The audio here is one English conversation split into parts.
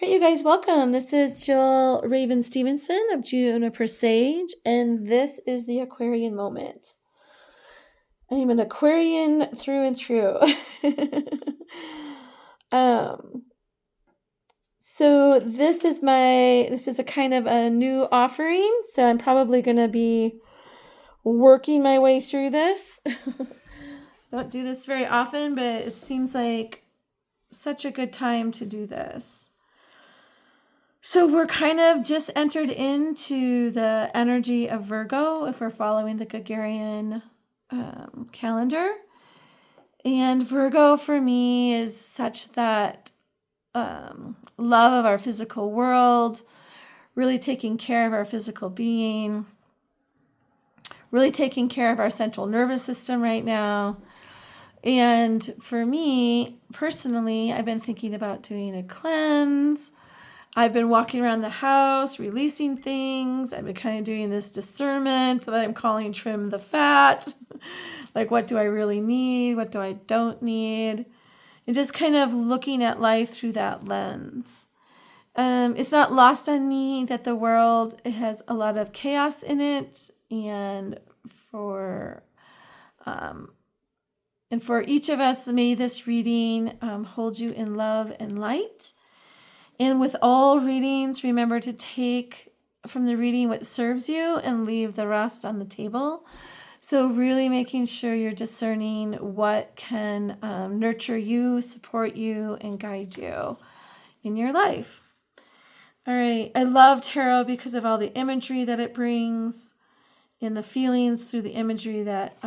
All right, you guys, welcome. This is Jill Raven Stevenson of Juniper Sage, and this is the Aquarian Moment. I am an Aquarian through and through. So this is a kind of a new offering, so I'm probably going to be working my way through this. I don't do this very often, but it seems like such a good time to do this. So we're kind of just entered into the energy of Virgo if we're following the Gregorian calendar. And Virgo for me is such that love of our physical world, really taking care of our physical being, really taking care of our central nervous system right now. And for me, personally, I've been thinking about doing a cleanse. I've been walking around the house, releasing things. I've been kind of doing this discernment that I'm calling trim the fat. Like, what do I really need? What do I don't need? And just kind of looking at life through that lens. It's not lost on me that the world has a lot of chaos in it. And for each of us, may this reading hold you in love and light. And with all readings, remember to take from the reading what serves you and leave the rest on the table. So really making sure you're discerning what can nurture you, support you, and guide you in your life. All right. I love tarot because of all the imagery that it brings and the feelings through the imagery that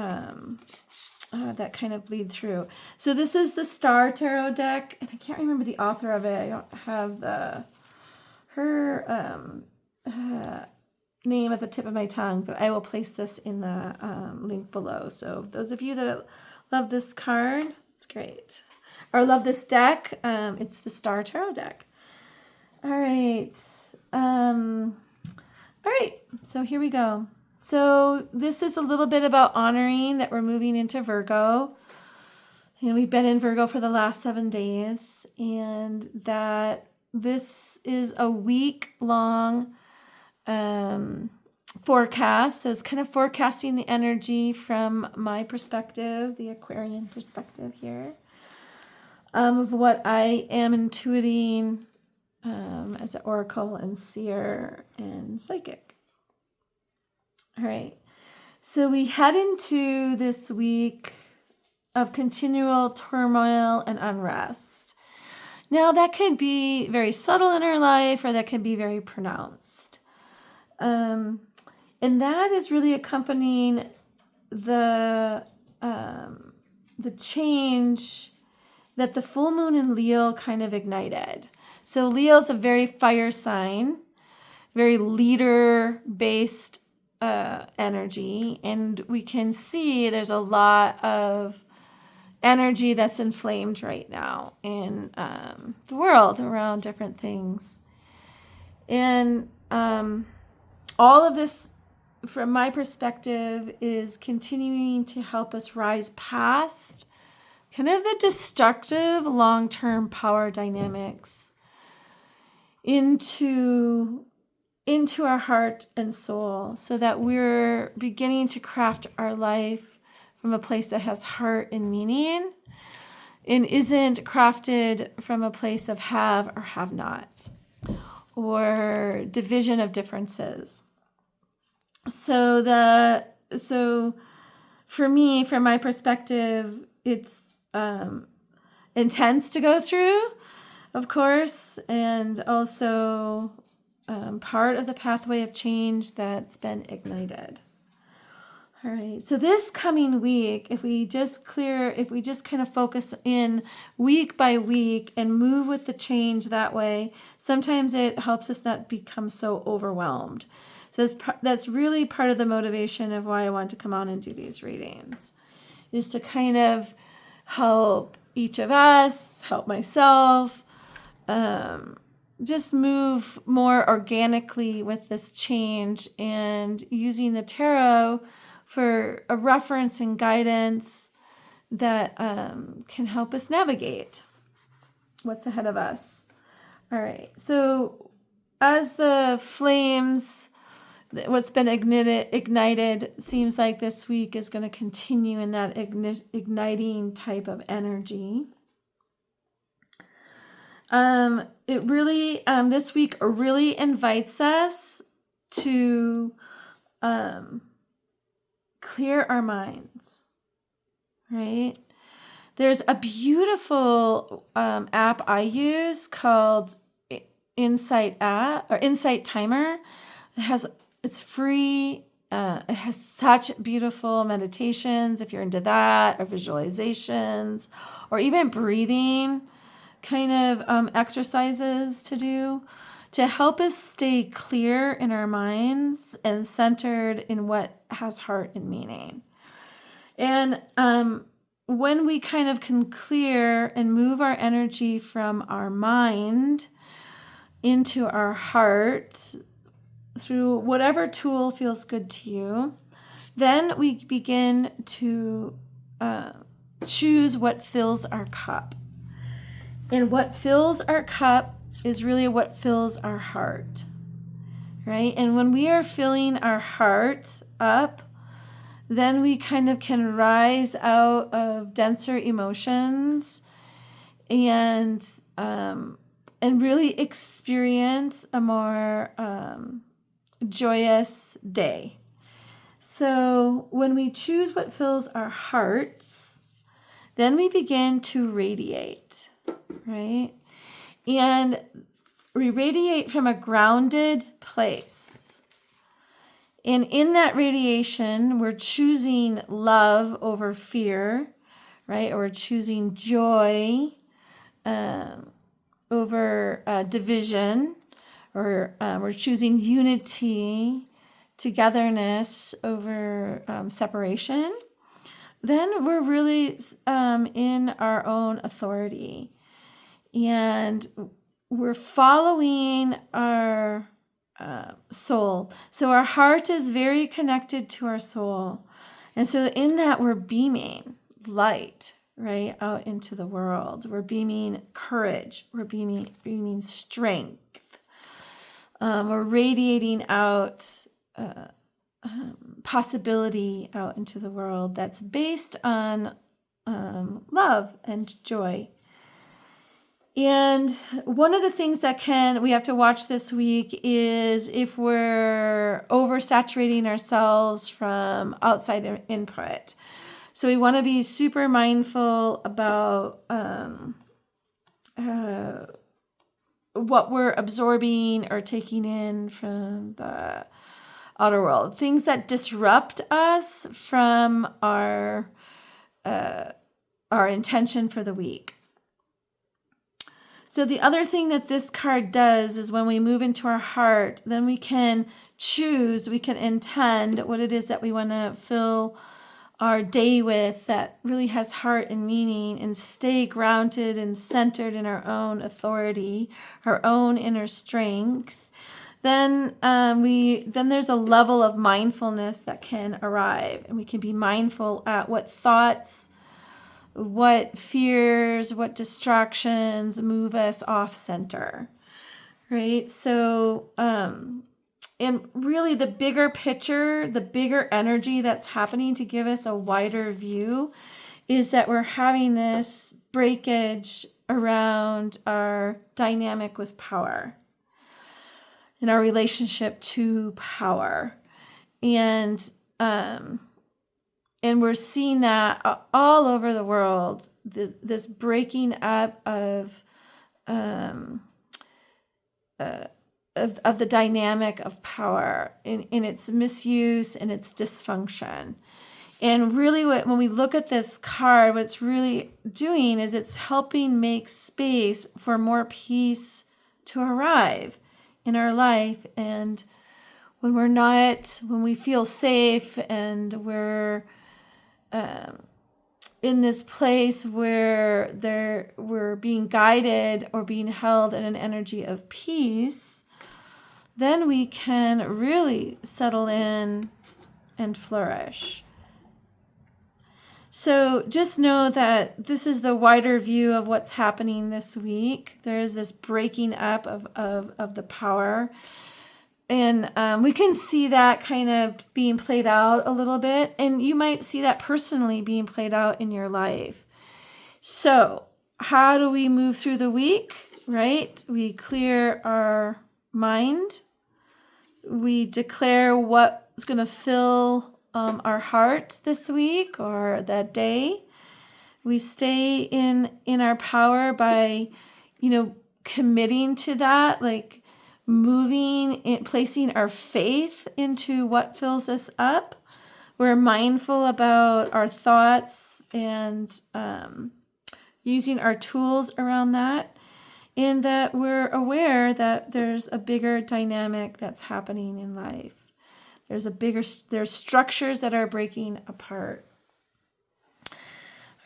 that kind of bleed through. So this is the Star Tarot deck, and I can't remember the author of it. I don't have her name at the tip of my tongue, but I will place this in the link below. So those of you that love this card, it's great. Or love this deck, it's the Star Tarot deck. All right. So here we go. So this is a little bit about honoring that we're moving into Virgo. And we've been in Virgo for the last 7 days. And that this is a week-long forecast. So it's kind of forecasting the energy from my perspective, the Aquarian perspective here, of what I am intuiting as an oracle and seer and psychic. All right, so we head into this week of continual turmoil and unrest. Now, that could be very subtle in our life, or that can be very pronounced. And that is really accompanying the change that the full moon in Leo kind of ignited. So Leo is a very fire sign, very leader-based energy, and we can see there's a lot of energy that's inflamed right now in the world around different things. And all of this, from my perspective, is continuing to help us rise past kind of the destructive long-term power dynamics into our heart and soul, so that we're beginning to craft our life from a place that has heart and meaning and isn't crafted from a place of have or have not or division of differences. So for me, from my perspective, it's intense to go through, of course, and also part of the pathway of change that's been ignited. All right, so this coming week, if we just kind of focus in week by week and move with the change that way, sometimes it helps us not become so overwhelmed. So that's really part of the motivation of why I want to come on and do these readings, is to kind of help each of us, help myself, just move more organically with this change, and using the tarot for a reference and guidance that can help us navigate what's ahead of us. All right. So as the flames, what's been ignited seems like this week is going to continue in that igniting type of energy. It really, this week really invites us to clear our minds, right? There's a beautiful app I use called Insight Timer. It's free. It has such beautiful meditations if you're into that, or visualizations, or even breathing kind of exercises to do to help us stay clear in our minds and centered in what has heart and meaning. And when we kind of can clear and move our energy from our mind into our heart through whatever tool feels good to you, then we begin to choose what fills our cup. And what fills our cup is really what fills our heart, right? And when we are filling our heart up, then we kind of can rise out of denser emotions and really experience a more joyous day. So when we choose what fills our hearts, then we begin to radiate, right? And we radiate from a grounded place. And in that radiation, we're choosing love over fear, right? Or we're choosing joy over division, or we're choosing unity, togetherness over separation. Then we're really in our own authority. And we're following our soul. So our heart is very connected to our soul. And so in that, we're beaming light, right, out into the world. We're beaming courage. We're beaming strength. We're radiating out possibility out into the world that's based on love and joy. And one of the things that we have to watch this week is if we're oversaturating ourselves from outside input. So we want to be super mindful about what we're absorbing or taking in from the outer world. Things that disrupt us from our intention for the week. So the other thing that this card does is when we move into our heart, then we can choose, we can intend what it is that we want to fill our day with that really has heart and meaning, and stay grounded and centered in our own authority, our own inner strength. Then there's a level of mindfulness that can arrive, and we can be mindful at what thoughts, what fears, what distractions move us off center, right? So, and really the bigger picture, the bigger energy that's happening to give us a wider view is that we're having this breakage around our dynamic with power and our relationship to power. And we're seeing that all over the world, this breaking up of the dynamic of power in its misuse and its dysfunction. And really when we look at this card, what it's really doing is it's helping make space for more peace to arrive in our life. And when we feel safe and we're in this place where we're being guided or being held in an energy of peace, then we can really settle in and flourish. So just know that this is the wider view of what's happening this week. There is this breaking up of the power. And we can see that kind of being played out a little bit. And you might see that personally being played out in your life. So how do we move through the week, right? We clear our mind. We declare what's going to fill our heart this week or that day. We stay in our power by, committing to that, like placing our faith into what fills us up. We're mindful about our thoughts and using our tools around that, and that we're aware that there's a bigger dynamic that's happening in life. There's structures that are breaking apart.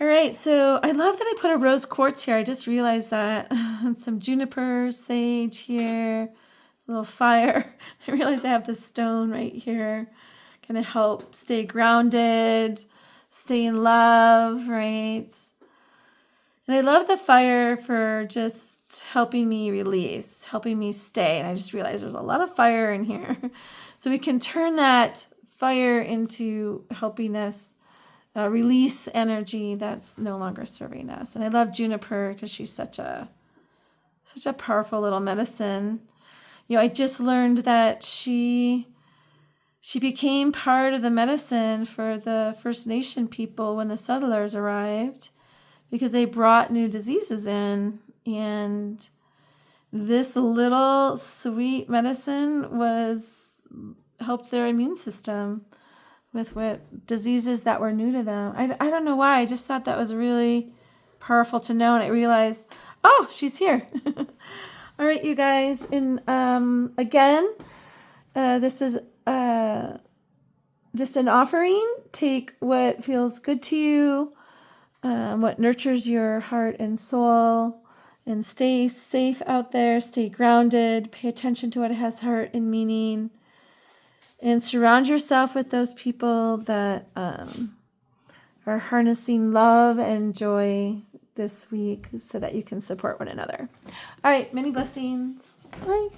All right, so I love that I put a rose quartz here. I just realized that. And some juniper, sage here, a little fire. I realized I have this stone right here. Gonna help stay grounded, stay in love, right? And I love the fire for just helping me release, helping me stay. And I just realized there's a lot of fire in here. So we can turn that fire into helping us release energy that's no longer serving us. And I love juniper because she's such a powerful little medicine. I just learned that she became part of the medicine for the First Nation people when the settlers arrived, because they brought new diseases in, and this little sweet medicine helped their immune system with what diseases that were new to them. I don't know why. I just thought that was really powerful to know, and I realized, oh, she's here. All right, you guys. And again, this is just an offering. Take what feels good to you, what nurtures your heart and soul, and stay safe out there. Stay grounded. Pay attention to what has heart and meaning. And surround yourself with those people that are harnessing love and joy this week so that you can support one another. All right, many blessings. Bye.